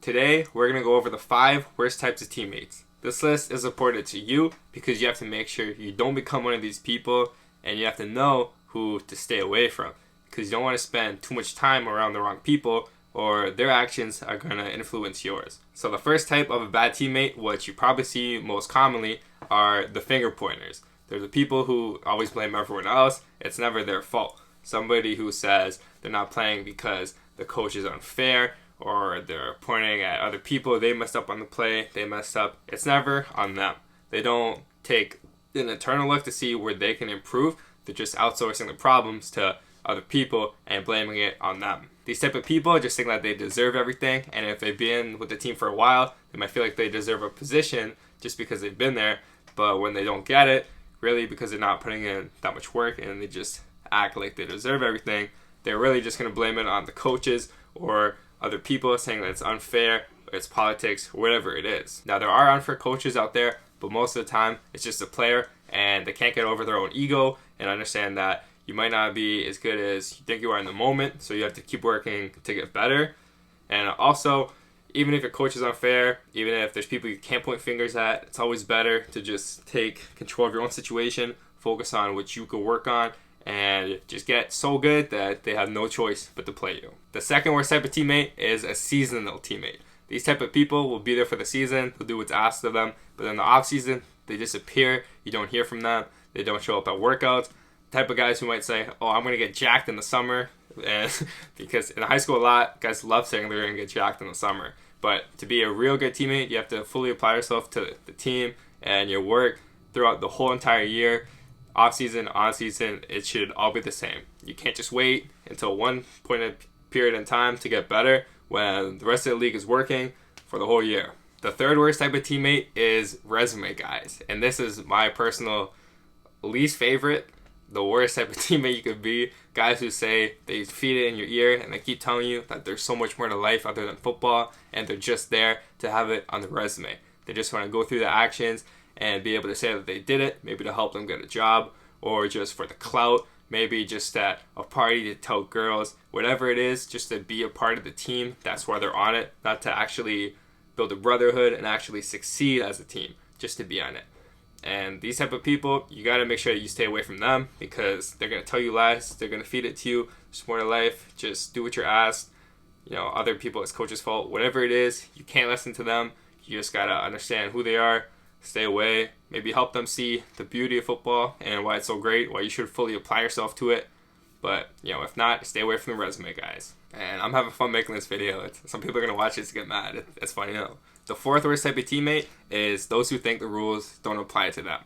Today, we're going to go over the 5 worst types of teammates. This list is important to you because you have to make sure you don't become one of these people, and you have to know who to stay away from because you don't want to spend too much time around the wrong people or their actions are going to influence yours. So the first type of a bad teammate, what you probably see most commonly, are the finger pointers. They're the people who always blame everyone else. It's never their fault. Somebody who says they're not playing because the coach is unfair, or they're pointing at other people. They messed up on the play. They messed up. It's never on them. They don't take an internal look to see where they can improve. They're just outsourcing the problems to other people and blaming it on them. These type of people just think that they deserve everything, and if they've been with the team for a while, they might feel like they deserve a position just because they've been there, but when they don't get it, really because they're not putting in that much work and they just act like they deserve everything, they're really just going to blame it on the coaches or other people, saying that it's unfair, it's politics, whatever it is. Now, there are unfair coaches out there, but most of the time, it's just a player, and they can't get over their own ego and understand that you might not be as good as you think you are in the moment, so you have to keep working to get better. And also, even if your coach is unfair, even if there's people you can't point fingers at, it's always better to just take control of your own situation, focus on what you can work on, and just get so good that they have no choice but to play you. The second worst type of teammate is a seasonal teammate. These type of people will be there for the season, they'll do what's asked of them, but in the off season, they disappear, you don't hear from them, they don't show up at workouts. Type of guys who might say, oh, I'm going to get jacked in the summer, and because in high school a lot, guys love saying they're going to get jacked in the summer. But to be a real good teammate, you have to fully apply yourself to the team and your work throughout the whole entire year. Off season, on season, it should all be the same. You can't just wait until one point of period in time to get better when the rest of the league is working for the whole year. The third worst type of teammate is resume guys, and this is my personal least favorite. The worst type of teammate you could be, guys who say they feed it in your ear and they keep telling you that there's so much more to life other than football, and they're just there to have it on the resume. They just want to go through the actions and be able to say that they did it, maybe to help them get a job, or just for the clout, maybe just at a party to tell girls, whatever it is, just to be a part of the team. That's why they're on it, not to actually build a brotherhood and actually succeed as a team, just to be on it. And these type of people, you got to make sure that you stay away from them because they're going to tell you lies, they're going to feed it to you. There's more to life, just do what you're asked. Other people, it's coach's fault, whatever it is, you can't listen to them. You just got to understand who they are, stay away, maybe help them see the beauty of football and why it's so great, why you should fully apply yourself to it. But, if not, stay away from the resume guys. And I'm having fun making this video. Some people are going to watch it to get mad. It's funny, The fourth worst type of teammate is those who think the rules don't apply to them.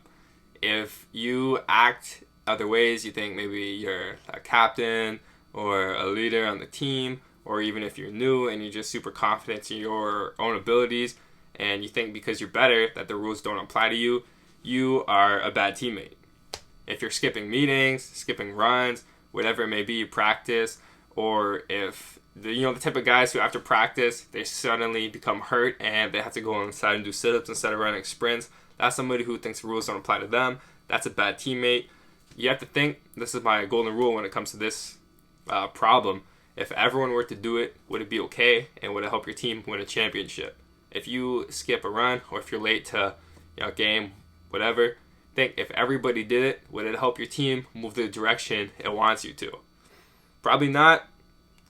If you act other ways, you think maybe you're a captain or a leader on the team, or even if you're new and you're just super confident in your own abilities, and you think because you're better that the rules don't apply to you, you are a bad teammate. If you're skipping meetings, skipping runs, whatever it may be, practice, or if the type of guys who after practice they suddenly become hurt and they have to go inside and do sit-ups instead of running sprints, that's somebody who thinks the rules don't apply to them. That's a bad teammate. You have to think, this is my golden rule when it comes to this problem. If everyone were to do it, would it be okay, and would it help your team win a championship? If you skip a run or if you're late to a game, whatever, think if everybody did it, would it help your team move the direction it wants you to? Probably not.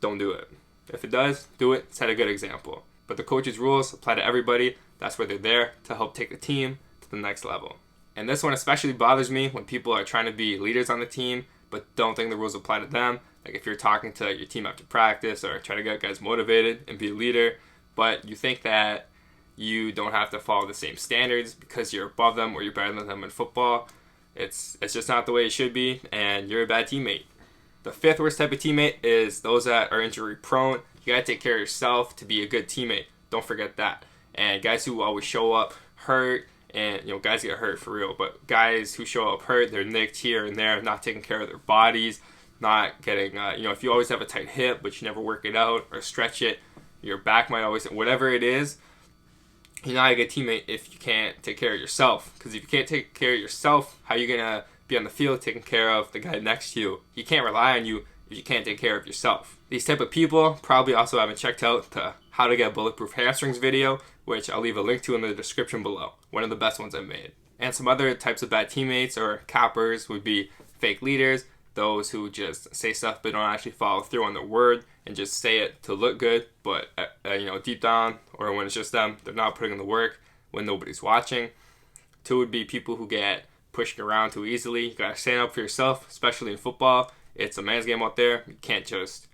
Don't do it. If it does, do it. Set a good example. But the coach's rules apply to everybody. That's why they're there, to help take the team to the next level. And this one especially bothers me when people are trying to be leaders on the team but don't think the rules apply to them. Like if you're talking to your team after practice or try to get guys motivated and be a leader, but you think that you don't have to follow the same standards because you're above them or you're better than them in football. It's just not the way it should be, and you're a bad teammate. The fifth worst type of teammate is those that are injury prone. You gotta take care of yourself to be a good teammate. Don't forget that. And guys who always show up hurt, and guys get hurt for real, but guys who show up hurt, they're nicked here and there, not taking care of their bodies, not getting, if you always have a tight hip but you never work it out or stretch it, your back might always, whatever it is, you're not a good teammate if you can't take care of yourself. Because if you can't take care of yourself, how are you going to be on the field taking care of the guy next to you? He can't rely on you if you can't take care of yourself. These type of people probably also haven't checked out the How to Get Bulletproof Hamstrings video, which I'll leave a link to in the description below. One of the best ones I've made. And some other types of bad teammates or cappers would be fake leaders, those who just say stuff but don't actually follow through on their word and just say it to look good, but deep down, or when it's just them, they're not putting in the work when nobody's watching. 2 would be people who get pushed around too easily. You gotta stand up for yourself, especially in football. It's a man's game out there. You can't just,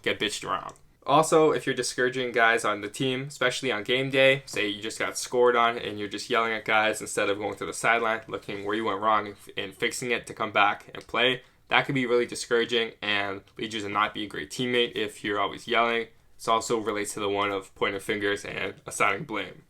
get bitched around. Also, if you're discouraging guys on the team, especially on game day, say you just got scored on and you're just yelling at guys instead of going to the sideline, looking where you went wrong and fixing it to come back and play, that could be really discouraging and lead you to not be a great teammate if you're always yelling. This also relates to the one of pointing fingers and assigning blame.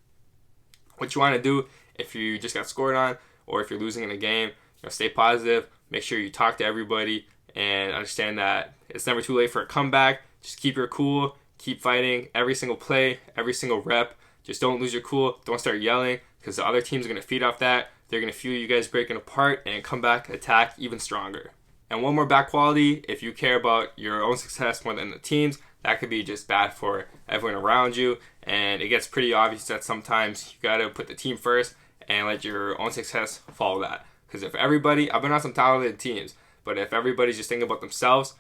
What you want to do if you just got scored on or if you're losing in a game, stay positive, make sure you talk to everybody and understand that it's never too late for a comeback. Just keep your cool, keep fighting every single play, every single rep. Just don't lose your cool, don't start yelling, because the other team's going to feed off that. They're going to feel you guys breaking apart and come back, attack even stronger. And one more bad quality, if you care about your own success more than the team's, that could be just bad for everyone around you. And it gets pretty obvious that sometimes you got to put the team first and let your own success follow that. Because if everybody, I've been on some talented teams, but if everybody's just thinking about themselves,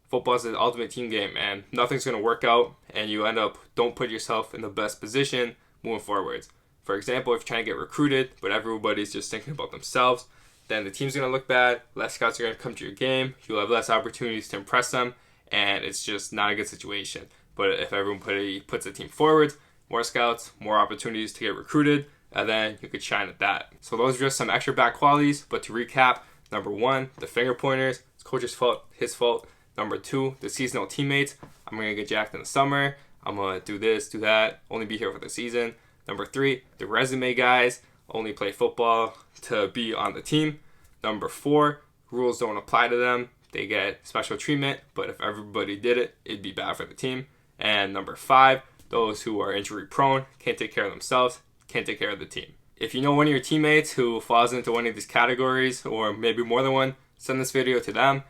football is the ultimate team game and nothing's going to work out and you end up don't put yourself in the best position moving forwards. For example, if you're trying to get recruited but everybody's just thinking about themselves, then the team's going to look bad, less scouts are going to come to your game, you'll have less opportunities to impress them, and it's just not a good situation. But if everyone puts the team forward, more scouts, more opportunities to get recruited, and then you could shine at that. So those are just some extra bad qualities, but to recap, number 1, the finger pointers, it's coach's fault, his fault. Number 2, the seasonal teammates. I'm going to get jacked in the summer. I'm going to do this, do that, only be here for the season. Number 3, the resume guys, only play football to be on the team. Number 4, rules don't apply to them. They get special treatment, but if everybody did it, it'd be bad for the team. And number 5, those who are injury prone, can't take care of themselves, can't take care of the team. If you know one of your teammates who falls into one of these categories, or maybe more than one, send this video to them.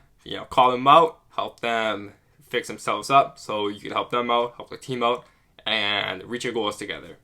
Call them out, help them fix themselves up so you can help them out, help the team out, and reach your goals together.